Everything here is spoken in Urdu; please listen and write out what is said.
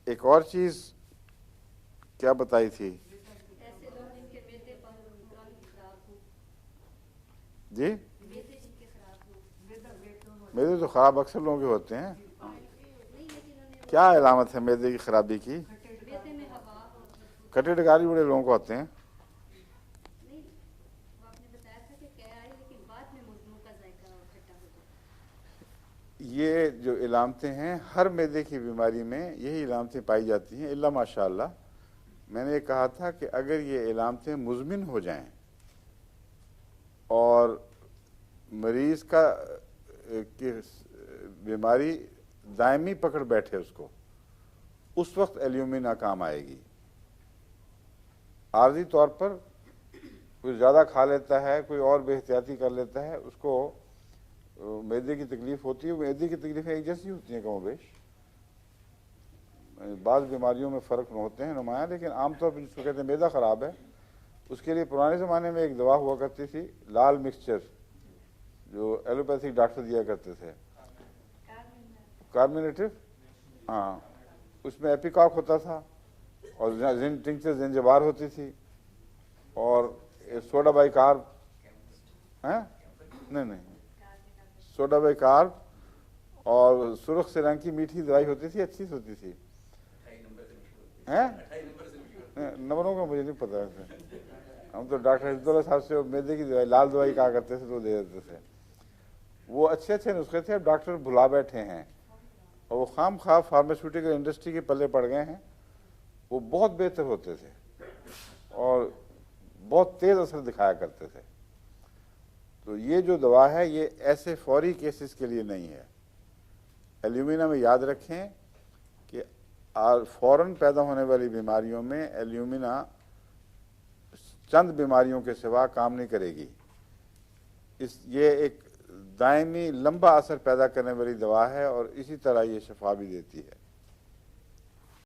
ایک اور چیز کیا بتائی تھی ایسے لوگ جن کے میدے پر رنگ خراب ہو، جی؟ میدے جن کے خراب ہو، میدے تو خراب اکثر لوگوں کے ہوتے ہیں. نہیں ہے جنہوں نے کیا علامت ہے میدے کی خرابی کی؟ میدے میں ہوا ہو. کٹے ڈکاری بڑے لوگوں کو ہوتے ہیں. نہیں، وہ آپ نے بتایا تھا کہ کہہ آئی لیکن بعد میں منہ کا ذائقہ کھٹا ہو جاتا ہے. یہ جو علامتیں ہیں ہر میدے کی بیماری میں یہی علامتیں پائی جاتی ہیں الا ماشاء اللہ. میں نے یہ کہا تھا کہ اگر یہ علامتیں مزمن ہو جائیں اور مریض کا کی بیماری دائمی پکڑ بیٹھے اس کو، اس وقت ایلیومنا کام آئے گی. عارضی طور پر کوئی زیادہ کھا لیتا ہے، کوئی اور بے احتیاطی کر لیتا ہے، اس کو معدے کی تکلیف ہوتی ہے. معدے کی تکلیفیں ایک جیسی ہوتی ہیں کم و بیش، بعض بیماریوں میں فرق ہوتے ہیں نمایاں، لیکن عام طور پر جس کو کہتے ہیں معدہ خراب ہے، اس کے لیے پرانے زمانے میں ایک دوا ہوا کرتی تھی لال مکسچر، جو ایلوپیتھک ڈاکٹر دیا کرتے تھے، کاربینیٹو. ہاں، اس میں ایپیکاک ہوتا تھا اور ٹنکچر زنجبار ہوتی تھی اور سوڈا بائی کارب. نہیں، سوڈا بائی کارب اور سرخ سے رنگ کی میٹھی دوائی ہوتی تھی، اچھی ہوتی تھی. نمبروں کا مجھے نہیں پتا. ہم تو ڈاکٹر حفظ اللہ صاحب سے میدے کی دوائی لال دوائی کہا کرتے تھے تو دے دیتے تھے. وہ اچھے اچھے نسخے تھے، اب ڈاکٹر بھلا بیٹھے ہیں اور وہ خام خواہ فارماسیوٹیکل انڈسٹری کے پلے پڑ گئے ہیں. وہ بہت بہتر ہوتے تھے اور بہت تیز اثر دکھایا کرتے تھے. تو یہ جو دوا ہے یہ ایسے فوری کیسز کے لیے نہیں ہے. ایلیومنا میں یاد رکھیں کہ فوراً پیدا ہونے والی بیماریوں میں ایلیومنا چند بیماریوں کے سوا کام نہیں کرے گی. یہ ایک دائمی لمبا اثر پیدا کرنے والی دوا ہے اور اسی طرح یہ شفا بھی دیتی ہے.